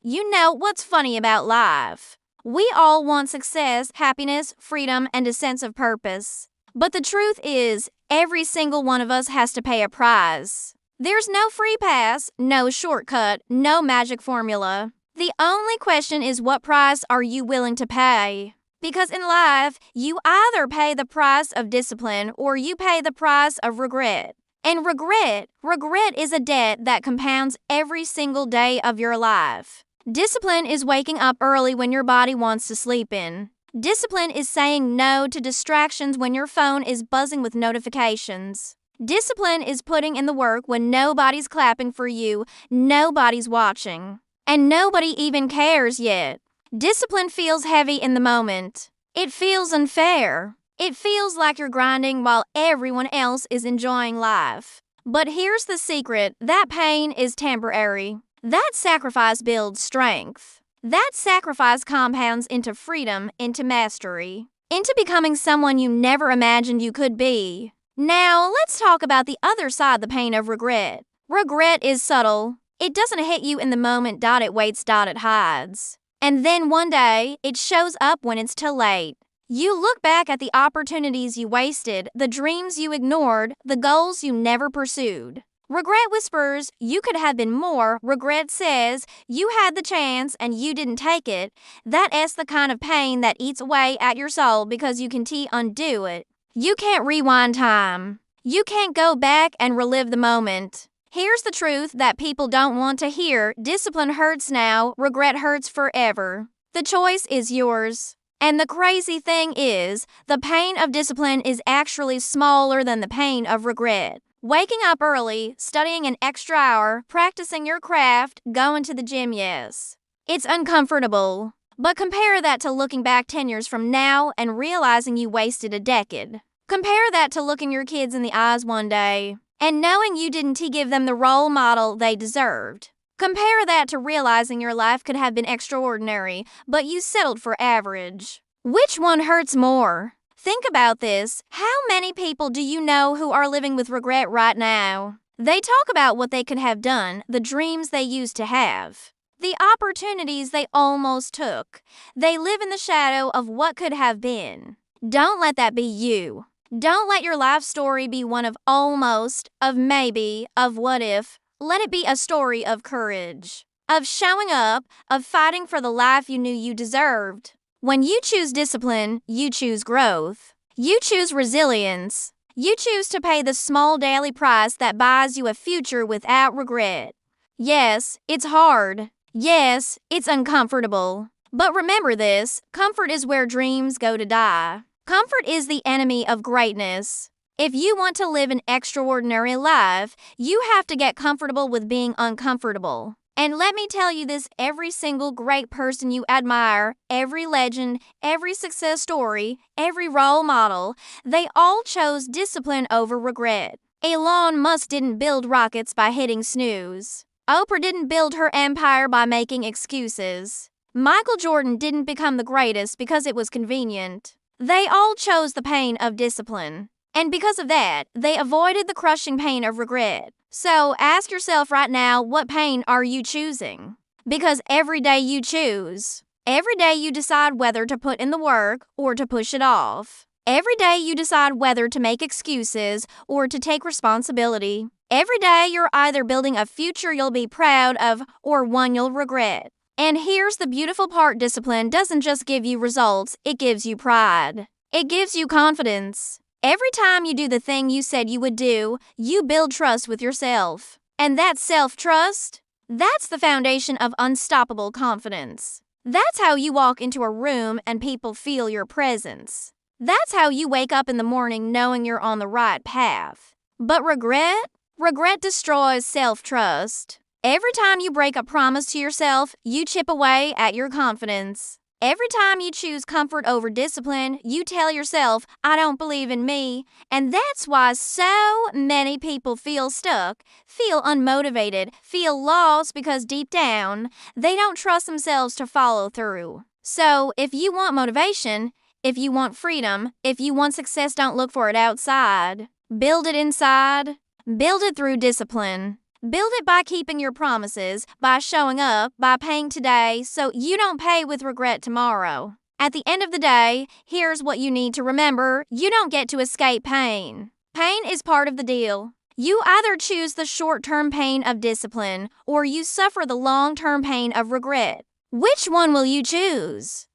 You know what's funny about life? We all want success, happiness, freedom, and a sense of purpose. But the truth is, every single one of us has to pay a price. There's no free pass, no shortcut, no magic formula. The only question is, what price are you willing to pay? Because in life, you either pay the price of discipline or you pay the price of regret. And regret is a debt that compounds every single day of your life. Discipline is waking up early when your body wants to sleep in. Discipline is saying no to distractions when your phone is buzzing with notifications. Discipline is putting in the work when nobody's clapping for you, nobody's watching, and nobody even cares yet. Discipline feels heavy in the moment. It feels unfair. It feels like you're grinding while everyone else is enjoying life. But here's the secret: that pain is temporary. That sacrifice builds strength. That sacrifice compounds into freedom, into mastery, into becoming someone you never imagined you could be. Now, let's talk about the other side, the pain of regret. Regret is subtle. It doesn't hit you in the moment. It waits. It hides. And then one day, it shows up when it's too late. You look back at the opportunities you wasted, the dreams you ignored, the goals you never pursued. Regret whispers, you could have been more. Regret says, you had the chance and you didn't take it. That's the kind of pain that eats away at your soul because you can't undo it. You can't rewind time. You can't go back and relive the moment. Here's the truth that people don't want to hear: discipline hurts now, regret hurts forever. The choice is yours. And the crazy thing is, the pain of discipline is actually smaller than the pain of regret. Waking up early, studying an extra hour, practicing your craft, going to the gym, yes. It's uncomfortable. But compare that to looking back 10 years from now and realizing you wasted a decade. Compare that to looking your kids in the eyes one day and knowing you didn't give them the role model they deserved. Compare that to realizing your life could have been extraordinary, but you settled for average. Which one hurts more? Think about this. How many people do you know who are living with regret right now? They talk about what they could have done, the dreams they used to have, the opportunities they almost took. They live in the shadow of what could have been. Don't let that be you. Don't let your life story be one of almost, of maybe, of what if. Let it be a story of courage, of showing up, of fighting for the life you knew you deserved. When you choose discipline, you choose growth. You choose resilience. You choose to pay the small daily price that buys you a future without regret. Yes, it's hard. Yes, it's uncomfortable. But remember this: comfort is where dreams go to die. Comfort is the enemy of greatness. If you want to live an extraordinary life, you have to get comfortable with being uncomfortable. And let me tell you this: every single great person you admire, every legend, every success story, every role model, they all chose discipline over regret. Elon Musk didn't build rockets by hitting snooze. Oprah didn't build her empire by making excuses. Michael Jordan didn't become the greatest because it was convenient. They all chose the pain of discipline. And because of that, they avoided the crushing pain of regret. So ask yourself right now, what pain are you choosing? Because every day you choose. Every day you decide whether to put in the work or to push it off. Every day you decide whether to make excuses or to take responsibility. Every day you're either building a future you'll be proud of or one you'll regret. And here's the beautiful part: discipline doesn't just give you results, it gives you pride. It gives you confidence. Every time you do the thing you said you would do, you build trust with yourself. And that self-trust, that's the foundation of unstoppable confidence. That's how you walk into a room and people feel your presence. That's how you wake up in the morning knowing you're on the right path. But regret destroys self-trust. Every time you break a promise to yourself, you chip away at your confidence. Every time you choose comfort over discipline, you tell yourself, I don't believe in me. And that's why so many people feel stuck, feel unmotivated, feel lost, because deep down, they don't trust themselves to follow through. So if you want motivation, if you want freedom, if you want success, don't look for it outside. Build it inside. Build it through discipline. Build it by keeping your promises, by showing up, by paying today so you don't pay with regret tomorrow. At the end of the day, here's what you need to remember: you don't get to escape pain. Pain is part of the deal. You either choose the short-term pain of discipline or you suffer the long-term pain of regret. Which one will you choose?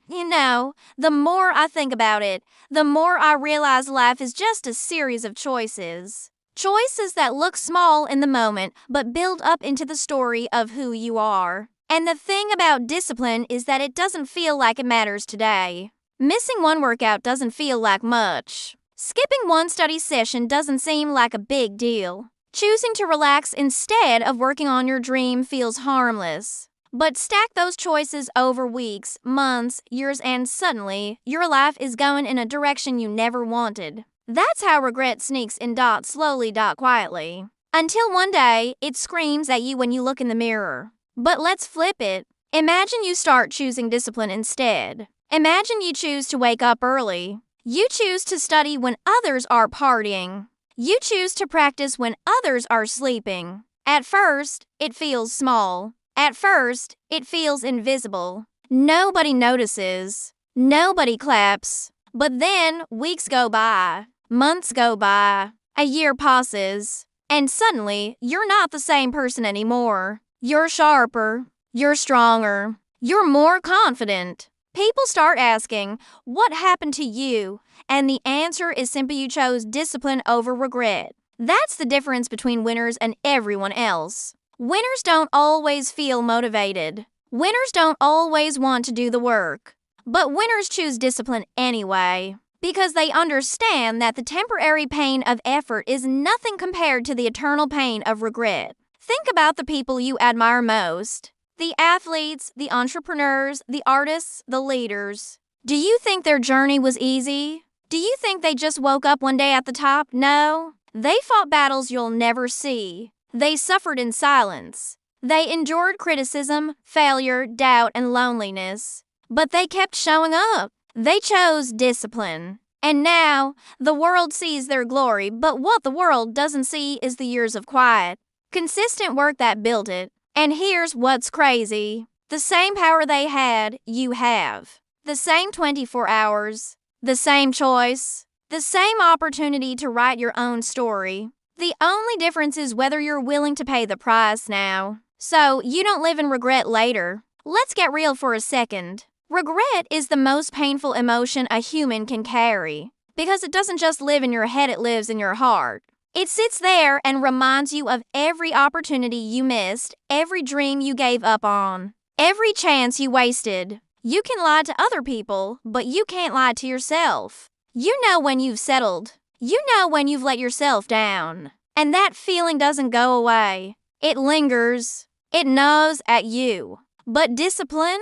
The more I think about it, the more I realize life is just a series of choices. Choices that look small in the moment but build up into the story of who you are. And the thing about discipline is that it doesn't feel like it matters today. Missing one workout doesn't feel like much. Skipping one study session doesn't seem like a big deal. Choosing to relax instead of working on your dream feels harmless. But stack those choices over weeks, months, years, and suddenly, your life is going in a direction you never wanted. That's how regret sneaks in slowly, quietly. Until one day, it screams at you when you look in the mirror. But let's flip it. Imagine you start choosing discipline instead. Imagine you choose to wake up early. You choose to study when others are partying. You choose to practice when others are sleeping. At first, it feels small. At first, it feels invisible. Nobody notices. Nobody claps. But then weeks go by. Months go by. A year passes. And suddenly, you're not the same person anymore. You're sharper. You're stronger. You're more confident. People start asking, what happened to you? And the answer is simply you chose discipline over regret. That's the difference between winners and everyone else. Winners don't always feel motivated. Winners don't always want to do the work. But winners choose discipline anyway, because they understand that the temporary pain of effort is nothing compared to the eternal pain of regret. Think about the people you admire most. The athletes, the entrepreneurs, the artists, the leaders. Do you think their journey was easy? Do you think they just woke up one day at the top? No. They fought battles you'll never see. They suffered in silence. They endured criticism, failure, doubt, and loneliness. But they kept showing up. They chose discipline. And now, the world sees their glory, but what the world doesn't see is the years of quiet, consistent work that built it. And here's what's crazy. The same power they had, you have. The same 24 hours. The same choice. The same opportunity to write your own story. The only difference is whether you're willing to pay the price now. So you don't live in regret later. Let's get real for a second. Regret is the most painful emotion a human can carry. Because it doesn't just live in your head, it lives in your heart. It sits there and reminds you of every opportunity you missed, every dream you gave up on, every chance you wasted. You can lie to other people, but you can't lie to yourself. You know when you've settled. You know when you've let yourself down. And that feeling doesn't go away. It lingers. It gnaws at you. But discipline?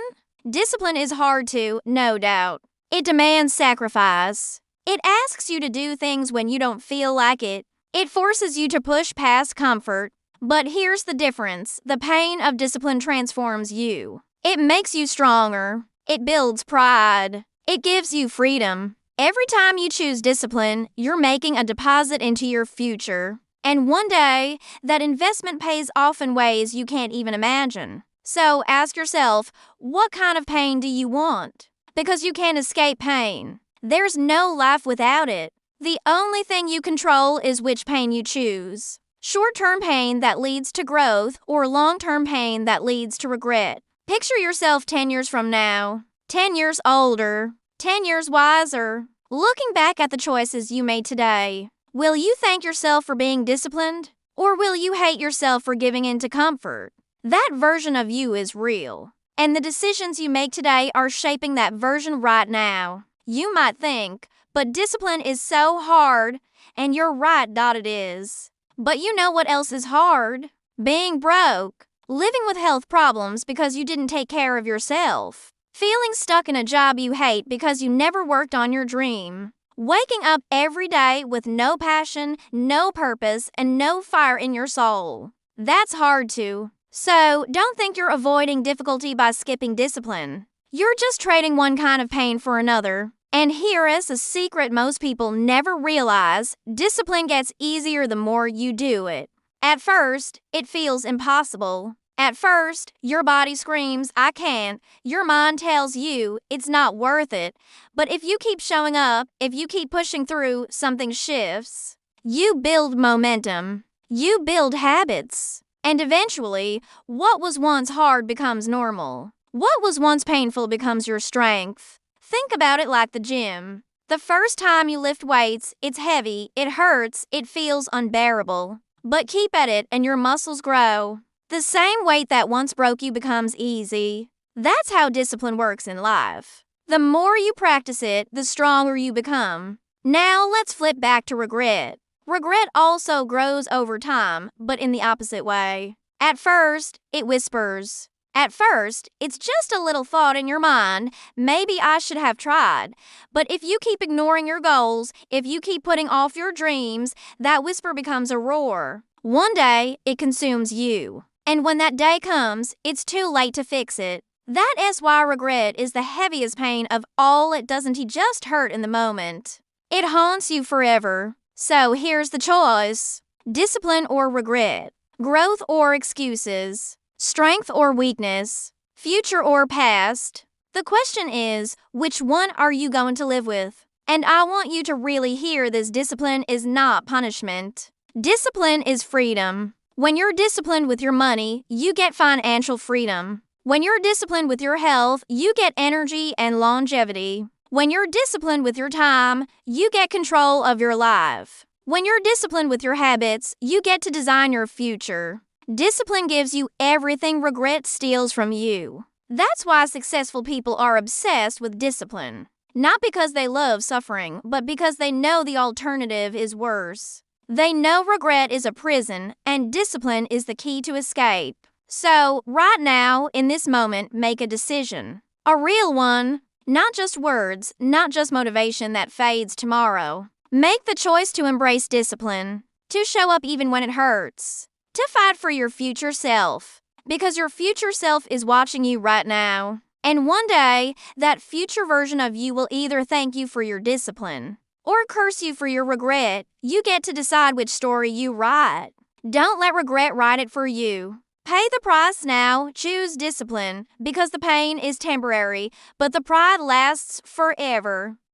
Discipline is hard to, no doubt. It demands sacrifice. It asks you to do things when you don't feel like it. It forces you to push past comfort. But here's the difference. The pain of discipline transforms you. It makes you stronger. It builds pride. It gives you freedom. Every time you choose discipline, you're making a deposit into your future. And one day, that investment pays off in ways you can't even imagine. So ask yourself, what kind of pain do you want? Because you can't escape pain. There's no life without it. The only thing you control is which pain you choose. Short-term pain that leads to growth or long-term pain that leads to regret. Picture yourself 10 years from now, 10 years older, 10 years wiser. Looking back at the choices you made today, will you thank yourself for being disciplined? Or will you hate yourself for giving in to comfort? That version of you is real. And the decisions you make today are shaping that version right now. You might think, but discipline is so hard, and you're right, it is. But you know what else is hard? Being broke. Living with health problems because you didn't take care of yourself. Feeling stuck in a job you hate because you never worked on your dream. Waking up every day with no passion, no purpose, and no fire in your soul. That's hard too. So don't think you're avoiding difficulty by skipping discipline. You're just trading one kind of pain for another. And here is a secret most people never realize. Discipline gets easier the more you do it. At first, it feels impossible. At first, your body screams, I can't. Your mind tells you it's not worth it. But if you keep showing up, if you keep pushing through, something shifts. You build momentum. You build habits. And eventually, what was once hard becomes normal. What was once painful becomes your strength. Think about it like the gym. The first time you lift weights, it's heavy, it hurts, it feels unbearable. But keep at it and your muscles grow. The same weight that once broke you becomes easy. That's how discipline works in life. The more you practice it, the stronger you become. Now let's flip back to regret. Regret also grows over time, but in the opposite way. At first, it whispers. At first, it's just a little thought in your mind, maybe I should have tried. But if you keep ignoring your goals, if you keep putting off your dreams, that whisper becomes a roar. One day, it consumes you. And when that day comes, it's too late to fix it. That SY regret is the heaviest pain of all. It doesn't just hurt in the moment. It haunts you forever. So here's the choice. Discipline or regret. Growth or excuses. Strength or weakness. Future or past. The question is, which one are you going to live with? And I want you to really hear this: discipline is not punishment. Discipline is freedom. When you're disciplined with your money, you get financial freedom. When you're disciplined with your health, you get energy and longevity. When you're disciplined with your time, you get control of your life. When you're disciplined with your habits, you get to design your future. Discipline gives you everything regret steals from you. That's why successful people are obsessed with discipline. Not because they love suffering, but because they know the alternative is worse. They know regret is a prison, and discipline is the key to escape. So, right now, in this moment, make a decision. A real one. Not just words, not just motivation that fades tomorrow. Make the choice to embrace discipline. To show up even when it hurts. To fight for your future self. Because your future self is watching you right now. And one day, that future version of you will either thank you for your discipline or curse you for your regret. You get to decide which story you write. Don't let regret write it for you. Pay the price now. Choose discipline because the pain is temporary, but the pride lasts forever.